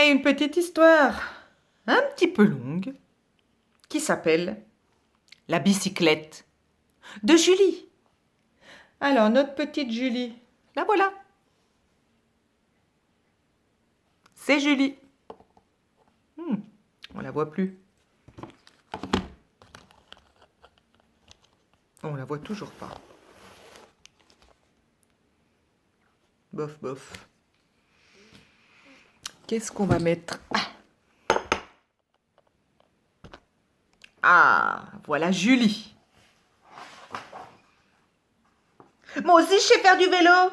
raconter une petite histoire un petit peu longue qui s'appelle La bicyclette de Julie. Alors, notre petite Julie, la voilà. C'est Julie. On la voit plus. On la voit toujours pas. Bof, bof. Qu'est-ce qu'on va mettre? Ah, voilà Julie. Moi aussi, je sais faire du vélo.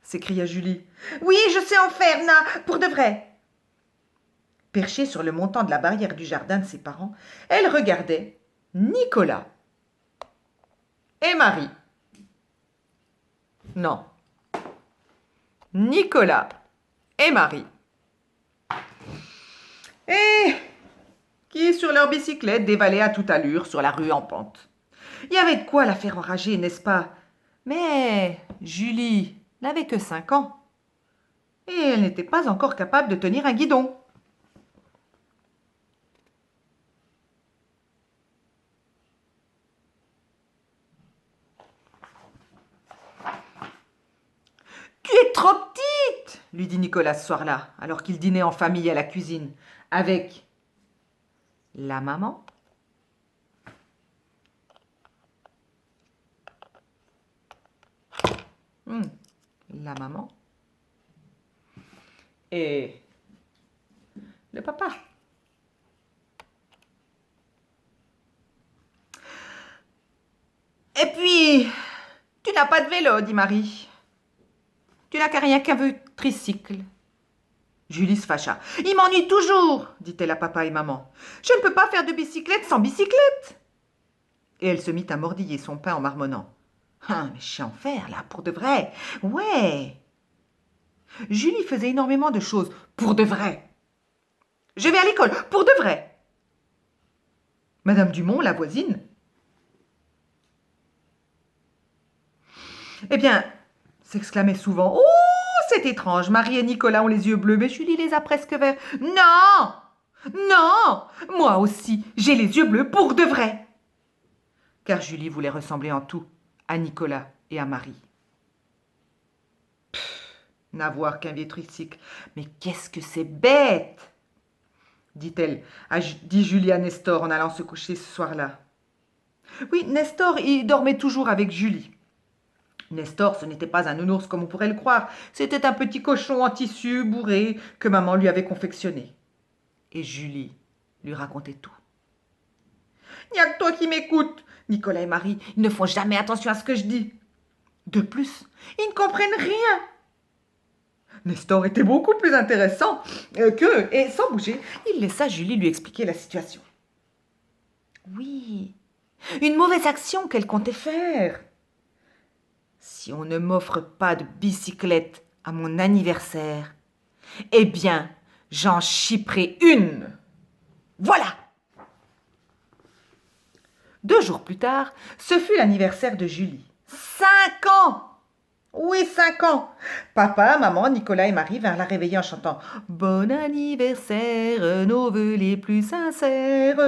S'écria Julie. Oui, je sais en faire, Na, pour de vrai. Perchée sur le montant de la barrière du jardin de ses parents, elle regardait Nicolas et Marie. Non. Nicolas et Marie. Et qui, sur leur bicyclette, dévalaient à toute allure sur la rue en pente. Il y avait de quoi la faire enrager, n'est-ce pas? Mais Julie n'avait que 5 ans. Et elle n'était pas encore capable de tenir un guidon. Tu es trop petite, lui dit Nicolas ce soir-là, alors qu'il dînait en famille à la cuisine, avec la maman, la maman et le papa. Et puis, tu n'as pas de vélo, dit Marie. Tu n'as qu'à rien qu'un tricycle. Julie se fâcha. Il m'ennuie toujours, dit-elle à papa et maman. Je ne peux pas faire de bicyclette sans bicyclette. Et elle se mit à mordiller son pain en marmonnant. Ah, mais je sais en faire, là, pour de vrai. Ouais. Julie faisait énormément de choses pour de vrai. Je vais à l'école pour de vrai. Madame Dumont, la voisine. Eh bien, s'exclamait souvent. Oh, c'est étrange, Marie et Nicolas ont les yeux bleus, mais Julie les a presque verts. Non, non, moi aussi, j'ai les yeux bleus pour de vrai. Car Julie voulait ressembler en tout à Nicolas et à Marie. N'avoir qu'un vieux tricycle. Mais qu'est-ce que c'est bête, dit-elle, dit Julie à Nestor en allant se coucher ce soir-là. Oui, Nestor, il dormait toujours avec Julie. Nestor, ce n'était pas un nounours comme on pourrait le croire, c'était un petit cochon en tissu bourré que maman lui avait confectionné. Et Julie lui racontait tout. Il n'y a que toi qui m'écoutes, Nicolas et Marie, ils ne font jamais attention à ce que je dis. De plus, ils ne comprennent rien. Nestor était beaucoup plus intéressant qu'eux, et sans bouger, il laissa Julie lui expliquer la situation. Oui, une mauvaise action qu'elle comptait faire. Si on ne m'offre pas de bicyclette à mon anniversaire, eh bien, j'en chipperai une. Voilà. 2 jours plus tard, ce fut l'anniversaire de Julie. 5 ans. Oui, 5 ans. Papa, maman, Nicolas et Marie vinrent la réveiller en chantant « Bon anniversaire, nos vœux les plus sincères »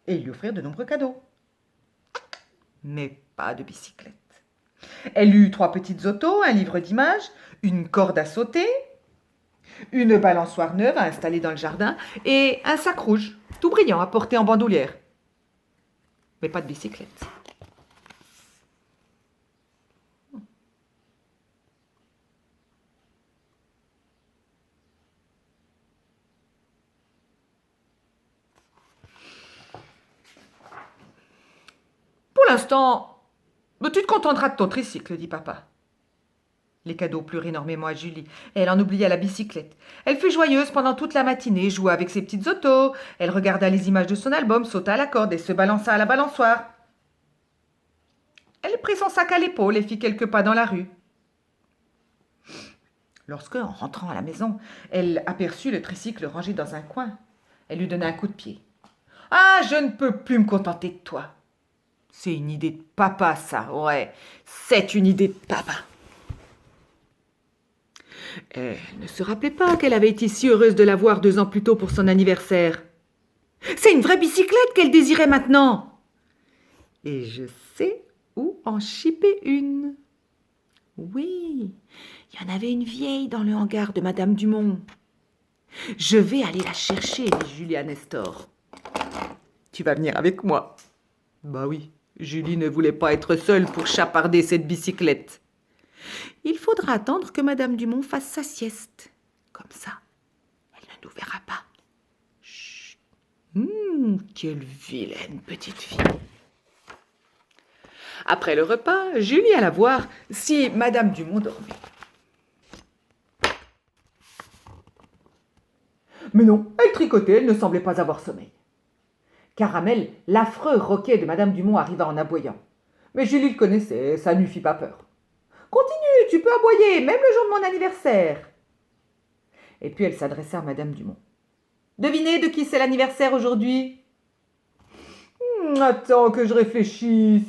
et lui offrirent de nombreux cadeaux. Mais pas de bicyclette. Elle eut 3 petites autos, un livre d'images, une corde à sauter, une balançoire neuve à installer dans le jardin et un sac rouge, tout brillant, à porter en bandoulière. Mais pas de bicyclette. Pour l'instant, tu te contenteras de ton tricycle, dit papa. Les cadeaux plurent énormément à Julie, et elle en oublia la bicyclette. Elle fut joyeuse pendant toute la matinée, joua avec ses petites autos, elle regarda les images de son album, sauta à la corde et se balança à la balançoire. Elle prit son sac à l'épaule et fit quelques pas dans la rue. Lorsque, en rentrant à la maison, elle aperçut le tricycle rangé dans un coin, elle lui donna un coup de pied. « Ah, je ne peux plus me contenter de toi. » C'est une idée de papa, ça, ouais, c'est une idée de papa. Elle ne se rappelait pas qu'elle avait été si heureuse de l'avoir 2 ans plus tôt pour son anniversaire. C'est une vraie bicyclette qu'elle désirait maintenant. Et je sais où en chipper une. Oui, il y en avait une vieille dans le hangar de Madame Dumont. Je vais aller la chercher, dit Julie à Nestor. Tu vas venir avec moi. Bah oui, Julie ne voulait pas être seule pour chaparder cette bicyclette. Il faudra attendre que Madame Dumont fasse sa sieste. Comme ça, elle ne nous verra pas. Chut. Quelle vilaine petite fille. Après le repas, Julie alla voir si Madame Dumont dormait. Mais non, elle tricotait, elle ne semblait pas avoir sommeil. Caramel, l'affreux roquet de Madame Dumont, arriva en aboyant. Mais Julie le connaissait, ça ne lui fit pas peur. Continue, tu peux aboyer, même le jour de mon anniversaire. Et puis elle s'adressa à Madame Dumont. Devinez de qui c'est l'anniversaire aujourd'hui? Attends que je réfléchisse.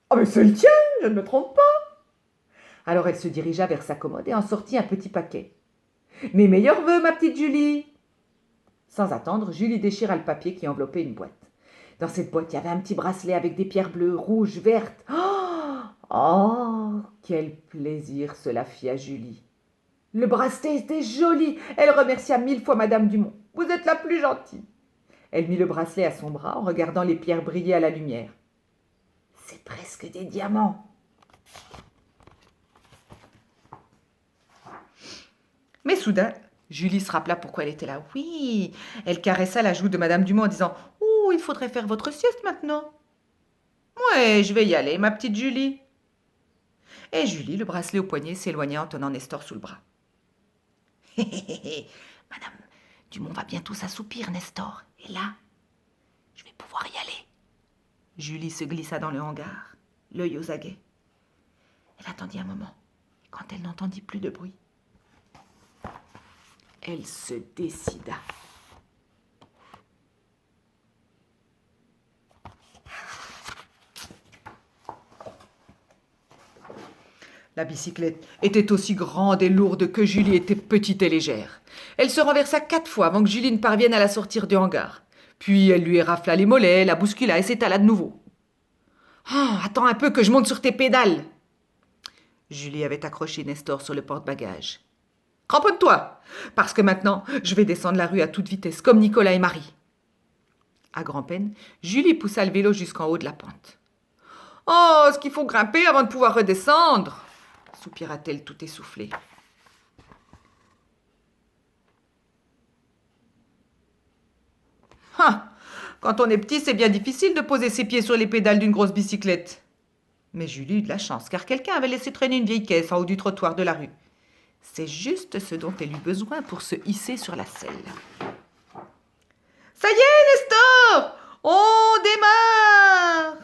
Ah mais c'est le tien, je ne me trompe pas. Alors elle se dirigea vers sa commode et en sortit un petit paquet. Mes meilleurs vœux, ma petite Julie. Sans attendre, Julie déchira le papier qui enveloppait une boîte. Dans cette boîte, il y avait un petit bracelet avec des pierres bleues, rouges, vertes. Oh, quel plaisir cela fit à Julie. Le bracelet était joli. Elle remercia 1000 fois Madame Dumont. Vous êtes la plus gentille. Elle mit le bracelet à son bras en regardant les pierres briller à la lumière. C'est presque des diamants. Mais soudain, Julie se rappela pourquoi elle était là. Oui, elle caressa la joue de Madame Dumont en disant « Oh, il faudrait faire votre sieste maintenant. »« Ouais, je vais y aller, ma petite Julie. » Et Julie, le bracelet au poignet, s'éloigna en tenant Nestor sous le bras. « Hé, hé, hé, Madame Dumont va bientôt s'assoupir, Nestor. Et là, je vais pouvoir y aller. » Julie se glissa dans le hangar, l'œil aux aguets. Elle attendit un moment. Et quand elle n'entendit plus de bruit, elle se décida. La bicyclette était aussi grande et lourde que Julie était petite et légère. Elle se renversa 4 fois avant que Julie ne parvienne à la sortir du hangar. Puis elle lui érafla les mollets, la bouscula et s'étala de nouveau. « Ah, attends un peu que je monte sur tes pédales !» Julie avait accroché Nestor sur le porte-bagages. « Cramponne-toi, parce que maintenant, je vais descendre la rue à toute vitesse, comme Nicolas et Marie. » À grand-peine, Julie poussa le vélo jusqu'en haut de la pente. « Oh, ce qu'il faut grimper avant de pouvoir redescendre !» soupira-t-elle tout essoufflée. Ah, quand on est petit, c'est bien difficile de poser ses pieds sur les pédales d'une grosse bicyclette. Mais Julie eut de la chance, car quelqu'un avait laissé traîner une vieille caisse en haut du trottoir de la rue. C'est juste ce dont elle eut besoin pour se hisser sur la selle. « Ça y est, Nestor, on démarre !»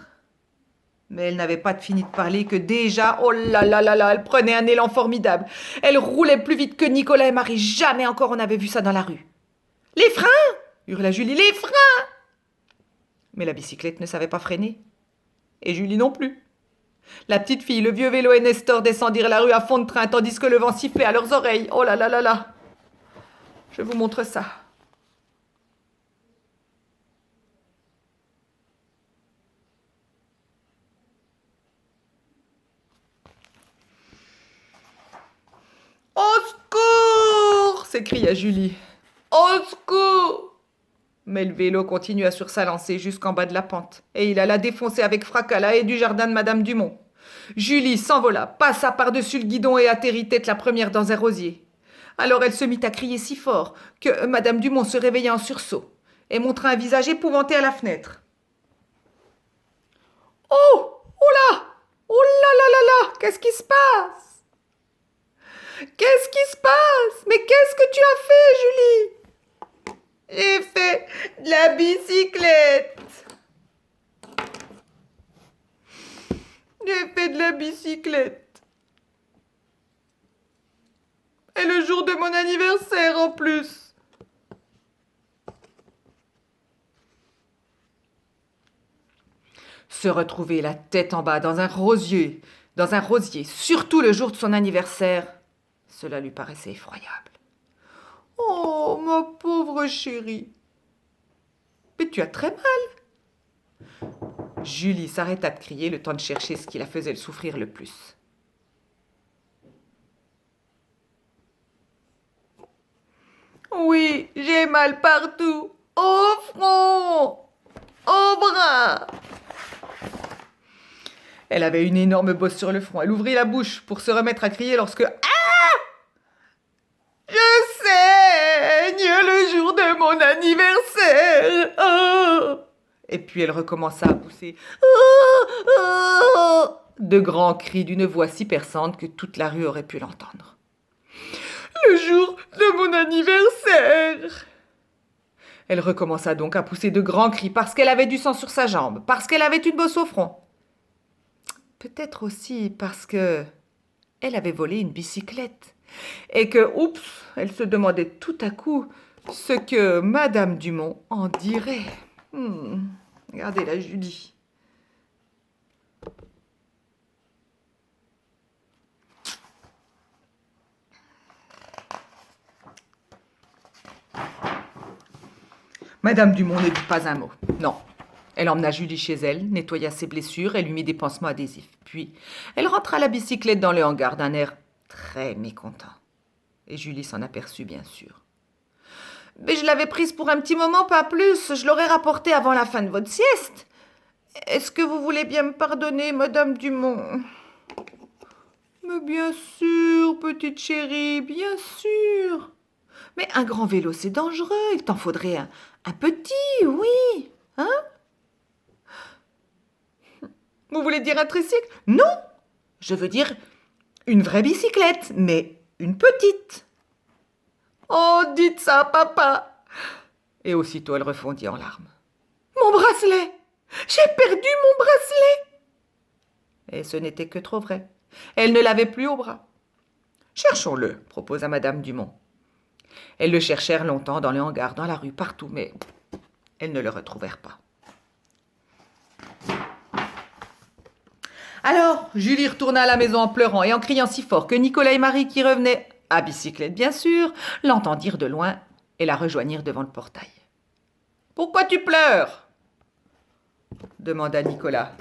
Mais elle n'avait pas fini de parler que déjà, oh là là là là, elle prenait un élan formidable. Elle roulait plus vite que Nicolas et Marie. Jamais encore on n'avait vu ça dans la rue. « Les freins !» hurla Julie. « Les freins !» Mais la bicyclette ne savait pas freiner. Et Julie non plus. La petite fille, le vieux vélo et Nestor descendirent la rue à fond de train, tandis que le vent sifflait à leurs oreilles. Oh là là là là! Je vous montre ça. « Au secours !» s'écria Julie. « Au secours !» Mais le vélo continua sur sa lancée jusqu'en bas de la pente, et il alla défoncer avec fracas la haie du jardin de Madame Dumont. Julie s'envola, passa par-dessus le guidon et atterrit tête la première dans un rosier. Alors elle se mit à crier si fort que Madame Dumont se réveilla en sursaut et montra un visage épouvanté à la fenêtre. « Oh! Oh là! Oh là là là là! Qu'est-ce qui se passe? Qu'est-ce qui se passe? Mais qu'est-ce que tu as fait, Julie? » « J'ai fait de la bicyclette. J'ai fait de la bicyclette. Et le jour de mon anniversaire en plus. » Se retrouver la tête en bas dans un rosier, surtout le jour de son anniversaire, Cela lui paraissait effroyable. « Oh, ma pauvre chérie, mais tu as très mal. » Julie s'arrêta de crier le temps de chercher ce qui la faisait souffrir le plus. « Oui, j'ai mal partout, au front, au bras. » Elle avait une énorme bosse sur le front. Elle ouvrit la bouche pour se remettre à crier lorsque... Ah! Je saigne le jour de mon anniversaire. Oh! Et puis elle recommença à pousser de grands cris d'une voix si perçante que toute la rue aurait pu l'entendre. Le jour de mon anniversaire. Elle recommença donc à pousser de grands cris parce qu'elle avait du sang sur sa jambe, parce qu'elle avait une bosse au front. Peut-être aussi parce que elle avait volé une bicyclette et que, oups, elle se demandait tout à coup ce que Madame Dumont en dirait. Regardez la Julie. Madame Dumont ne dit pas un mot. Non. Elle emmena Julie chez elle, nettoya ses blessures et lui mit des pansements adhésifs. Puis, elle rentra la bicyclette dans le hangar d'un air très mécontent. Et Julie s'en aperçut, bien sûr. « Mais je l'avais prise pour un petit moment, pas plus. Je l'aurais rapportée avant la fin de votre sieste. Est-ce que vous voulez bien me pardonner, Madame Dumont ?»« Mais bien sûr, petite chérie, bien sûr. Mais un grand vélo, c'est dangereux. Il t'en faudrait un petit, oui. Hein ? Vous voulez dire un tricycle ? Non, je veux dire une vraie bicyclette, mais une petite. Oh, dites ça, papa. Et aussitôt, elle refondit en larmes. Mon bracelet ! J'ai perdu mon bracelet ! Et ce n'était que trop vrai. Elle ne l'avait plus au bras. Cherchons-le, proposa Madame Dumont. Elles le cherchèrent longtemps dans les hangars, dans la rue, partout, mais elles ne le retrouvèrent pas. Alors, Julie retourna à la maison en pleurant et en criant si fort que Nicolas et Marie, qui revenaient, à bicyclette bien sûr, l'entendirent de loin et la rejoignirent devant le portail. « Pourquoi tu pleures ?» demanda Nicolas.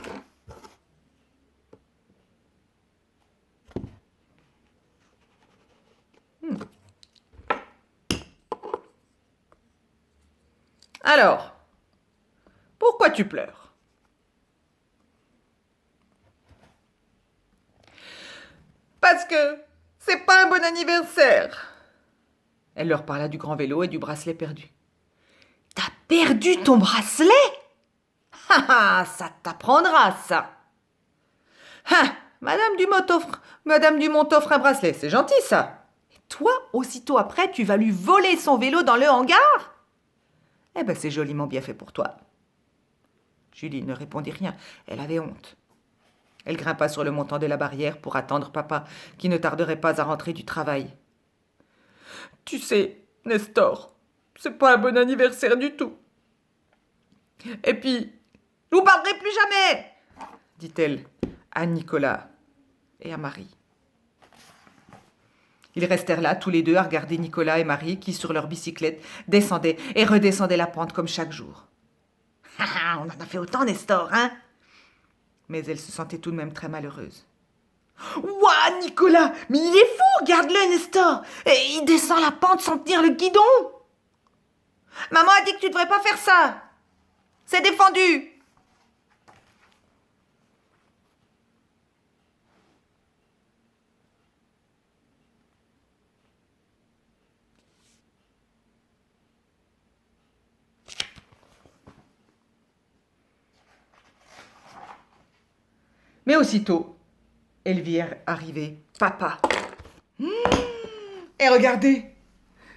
Alors, pourquoi tu pleures ? Parce que c'est pas un bon anniversaire. Elle leur parla du grand vélo et du bracelet perdu. T'as perdu ton bracelet ? Ah, ça t'apprendra, ça. Ah, Madame Dumont t'offre un bracelet, c'est gentil, ça. Et toi, aussitôt après, tu vas lui voler son vélo dans le hangar ? Eh ben, c'est joliment bien fait pour toi. Julie ne répondit rien, elle avait honte. Elle grimpa sur le montant de la barrière pour attendre papa, qui ne tarderait pas à rentrer du travail. « Tu sais, Nestor, c'est pas un bon anniversaire du tout. Et puis, je vous parlerai plus jamais !» dit-elle à Nicolas et à Marie. Ils restèrent là, tous les deux, à regarder Nicolas et Marie, qui, sur leur bicyclette, descendaient et redescendaient la pente comme chaque jour. « On en a fait autant, Nestor, hein ?» Mais elle se sentait tout de même très malheureuse. « Ouah, Nicolas, mais il est fou, regarde-le, Nestor. Et il descend la pente sans tenir le guidon. Maman a dit que tu devrais pas faire ça. C'est défendu. » Mais aussitôt, elle vit arriver papa. Et regardez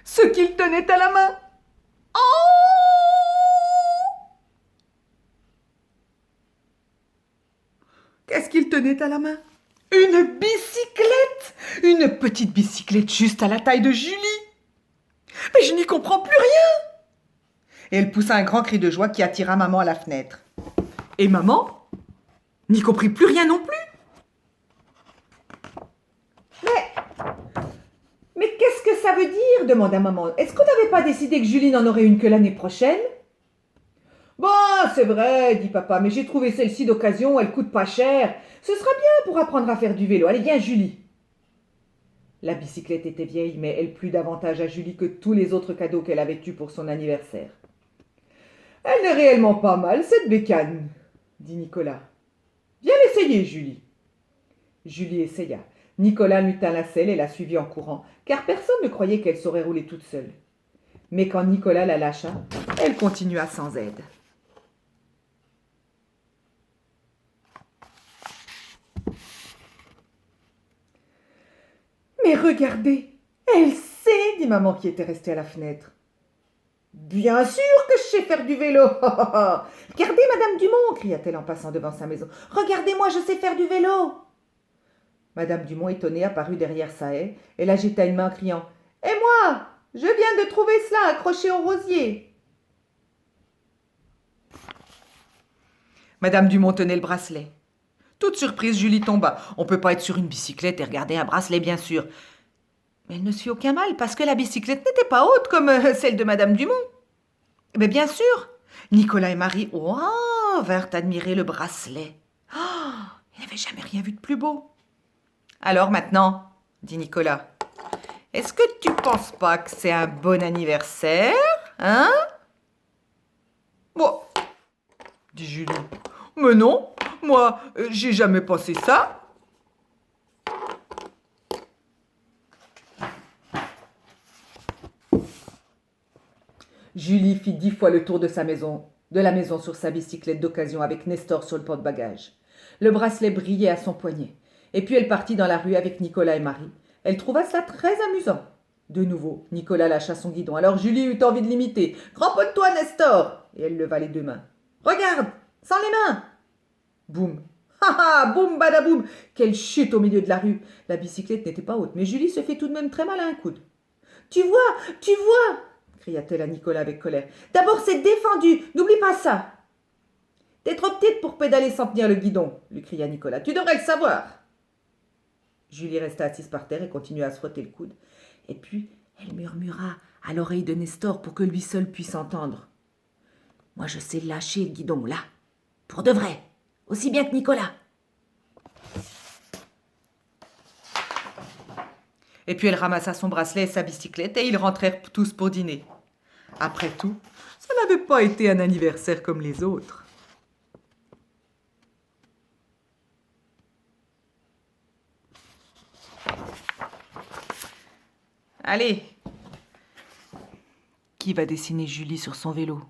ce qu'il tenait à la main. Oh! Qu'est-ce qu'il tenait à la main ? Une bicyclette ! Une petite bicyclette juste à la taille de Julie. Mais je n'y comprends plus rien. Et elle poussa un grand cri de joie qui attira maman à la fenêtre. Et maman n'y comprit plus rien non plus. Mais ça veut dire demanda maman. Est-ce qu'on n'avait pas décidé que Julie n'en aurait une que l'année prochaine? Bon, c'est vrai, dit papa, mais j'ai trouvé celle-ci d'occasion, elle coûte pas cher. Ce sera bien pour apprendre à faire du vélo. Allez, viens, Julie. La bicyclette était vieille, mais elle plut davantage à Julie que tous les autres cadeaux qu'elle avait eus pour son anniversaire. Elle n'est réellement pas mal, cette bécane, dit Nicolas. Viens l'essayer, Julie. Julie essaya. Nicolas lui tint la selle et la suivit en courant, car personne ne croyait qu'elle saurait rouler toute seule. Mais quand Nicolas la lâcha, elle continua sans aide. Mais regardez, elle sait, dit maman qui était restée à la fenêtre. Bien sûr que je sais faire du vélo. Regardez, Madame Dumont, cria-t-elle en passant devant sa maison. Regardez-moi, je sais faire du vélo. Madame Dumont, étonnée, apparut derrière sa haie. Elle agita une main en criant. Et moi, je viens de trouver cela accroché au rosier. Madame Dumont tenait le bracelet. Toute surprise, Julie tomba. On ne peut pas être sur une bicyclette et regarder un bracelet, bien sûr. Mais elle ne se fit aucun mal, parce que la bicyclette n'était pas haute comme celle de Madame Dumont. Mais bien sûr, Nicolas et Marie vinrent admirer le bracelet. Oh, ils n'avaient jamais rien vu de plus beau. Alors maintenant, dit Nicolas, est-ce que tu penses pas que c'est un bon anniversaire, hein? Bon, dit Julie. Mais non, moi, j'ai jamais pensé ça. Julie fit 10 fois le tour de la maison sur sa bicyclette d'occasion avec Nestor sur le porte-bagages. Le bracelet brillait à son poignet. Et puis elle partit dans la rue avec Nicolas et Marie. Elle trouva cela très amusant. De nouveau, Nicolas lâcha son guidon. Alors Julie eut envie de l'imiter. « Cramponne-toi, Nestor !» Et elle leva les deux mains. « Regarde, sans les mains !» Boum. Ha ha, boum, badaboum. Quelle chute au milieu de la rue. La bicyclette n'était pas haute, mais Julie se fait tout de même très mal à un coude. « Tu vois !» cria-t-elle à Nicolas avec colère. « D'abord, c'est défendu, n'oublie pas ça !»« T'es trop petite pour pédaler sans tenir le guidon, » lui cria Nicolas. « Tu devrais le savoir !» Julie resta assise par terre et continua à se frotter le coude. Et puis, elle murmura à l'oreille de Nestor pour que lui seul puisse entendre. « Moi, je sais lâcher le guidon, là, pour de vrai, aussi bien que Nicolas. » Et puis elle ramassa son bracelet et sa bicyclette et ils rentrèrent tous pour dîner. Après tout, ça n'avait pas été un anniversaire comme les autres. Allez, qui va dessiner Julie sur son vélo ?